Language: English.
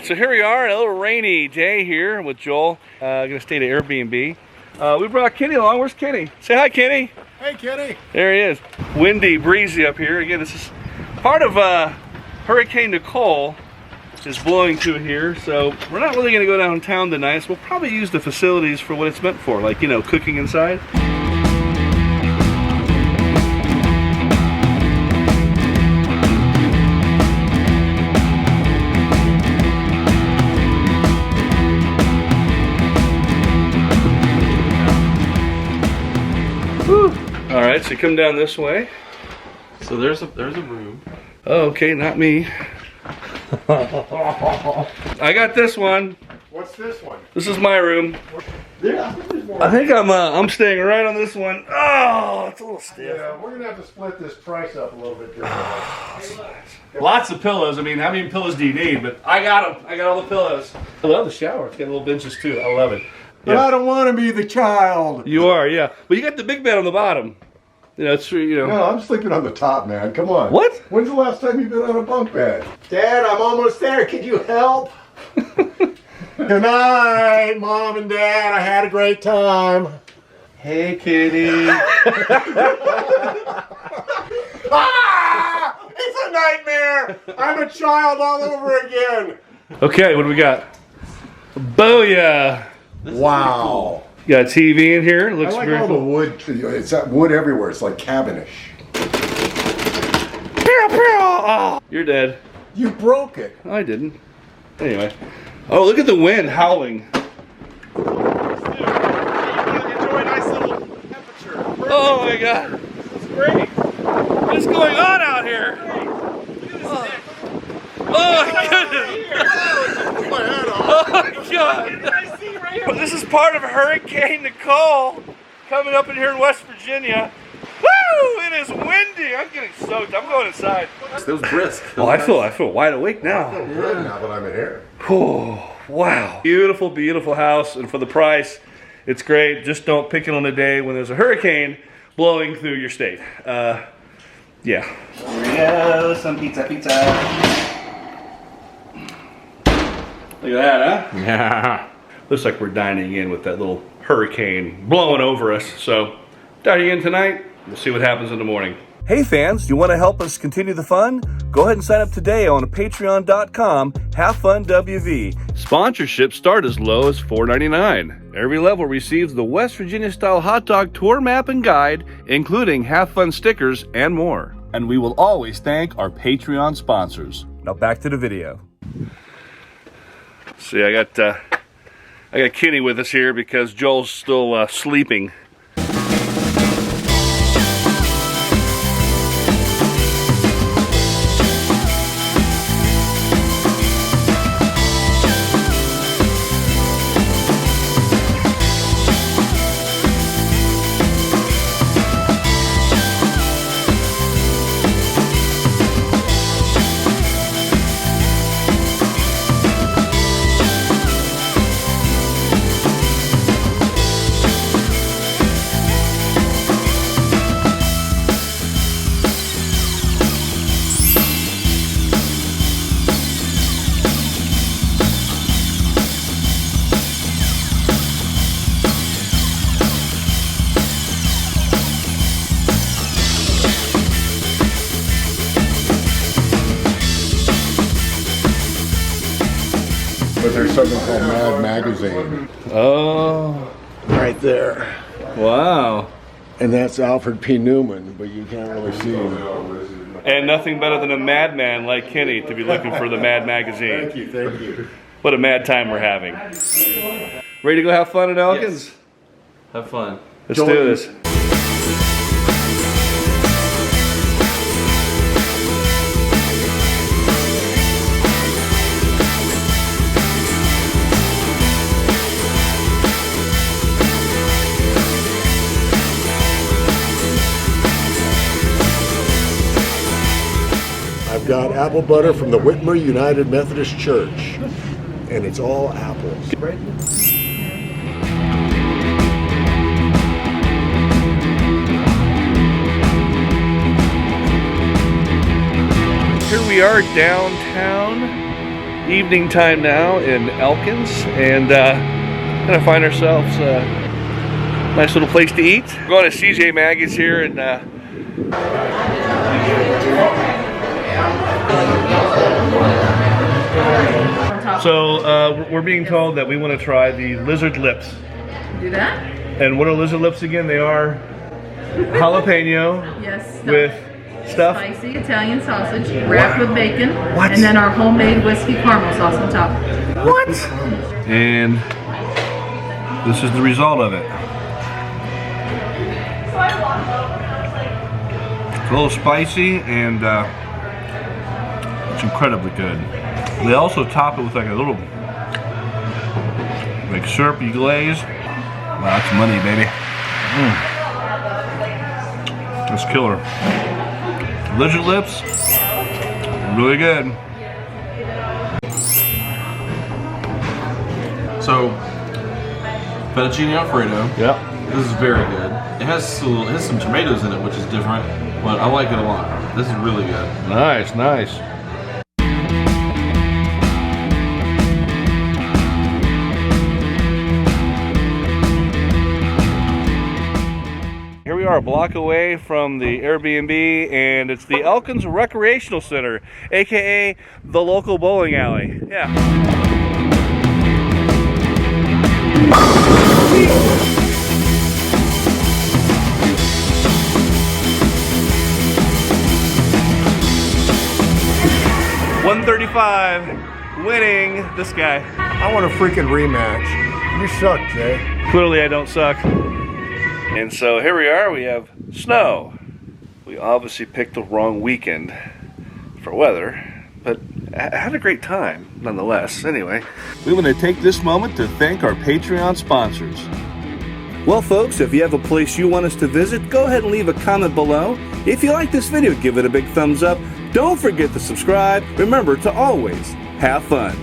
right, so here we are, a little rainy day here with Joel. Gonna stay at Airbnb. We brought Kenny along. Where's Kenny? Say hi, Kenny. Hey, Kenny. There he is. Windy, breezy up here. Again, this is part of Hurricane Nicole is blowing through here, so we're not really gonna go downtown tonight. So we'll probably use the facilities for what it's meant for, like, you know, cooking inside. All right, so come down this way. So there's a room. Oh, okay, not me. I got this one. What's this one? This is my room. I think I'm staying right on this one. Oh, it's a little stiff. Yeah, we're gonna have to split this price up a little bit differently. Lots of pillows. I mean, how many pillows do you need? But I got them. I got all the pillows. I love the shower. It's got little benches too. I love it. But I don't want to be the child. You are, yeah. But you got the big bed on the bottom. You know, it's true, you know. No, I'm sleeping on the top, man. Come on. What? When's the last time you've been on a bunk bed? Dad, I'm almost there. Could you help? Good night, Mom and Dad. I had a great time. Hey, kitty. Ah! It's a nightmare. I'm a child all over again. Okay, what do we got? Booyah. Wow. You got a TV in here. It looks I like very all the cool. wood. It's that wood everywhere. It's like cabinish. Oh, you're dead. You broke it. I didn't. Anyway. Oh, look at the wind howling. Oh my God. It's great. What is going on out here? Oh my goodness. Oh my God. This is part of Hurricane Nicole coming up in here in West Virginia. Woo! It is windy. I'm getting soaked. I'm going inside. It was brisk. Oh, I feel wide awake now. I feel good now that I'm in here. Oh, wow. Beautiful, beautiful house. And for the price, it's great. Just don't pick it on a day when there's a hurricane blowing through your state. Yeah. Here we go. Some pizza. Look at that, huh? Yeah. Looks like we're dining in with that little hurricane blowing over us. So, dining in tonight. We'll see what happens in the morning. Hey fans, do you want to help us continue the fun? Go ahead and sign up today on patreon.com/HaveFunWV. Sponsorships start as low as $4.99. Every level receives the West Virginia style hot dog tour map and guide, including Have Fun stickers and more. And we will always thank our Patreon sponsors. Now back to the video. See, I got Kenny with us here because Joel's still sleeping. But there's something called Mad Magazine. Oh. Right there. Wow. And that's Alfred P. Newman, but you can't really see him. And nothing better than a madman like Kenny to be looking for the Mad Magazine. Thank you. What a mad time we're having. Ready to go have fun at Elkins? Yes. Have fun. Let's do this. I've got apple butter from the Whitmer United Methodist Church, and it's all apples. Here we are downtown evening time now in Elkins, and gonna find ourselves a nice little place to eat. We're going to CJ Maggie's here, and so we're being told that we want to try the lizard lips. Do that? And what are lizard lips again? They are jalapeno Yes. with stuff. Spicy Italian sausage wrapped with bacon. What? And then our homemade whiskey caramel sauce on top. What? And this is the result of it. It's a little spicy, and it's incredibly good. They also top it with like a little like syrupy glaze. Wow, that's money, baby. That's killer. Lizard lips, really good. So, fettuccine Alfredo. Yep. This is very good. It has some tomatoes in it, which is different, but I like it a lot. This is really good. Nice, nice. Here we are a block away from the Airbnb, and it's the Elkins Recreational Center, aka the local bowling alley. Yeah. $135, winning this guy. I want a freaking rematch. You suck, Jay. Clearly I don't suck. And so here we are, we have snow. We obviously picked the wrong weekend for weather, but I had a great time nonetheless. Anyway, we want to take this moment to thank our Patreon sponsors. Well, folks, if you have a place you want us to visit, go ahead and leave a comment below. If you like this video, give it a big thumbs up. Don't forget to subscribe. Remember to always have fun.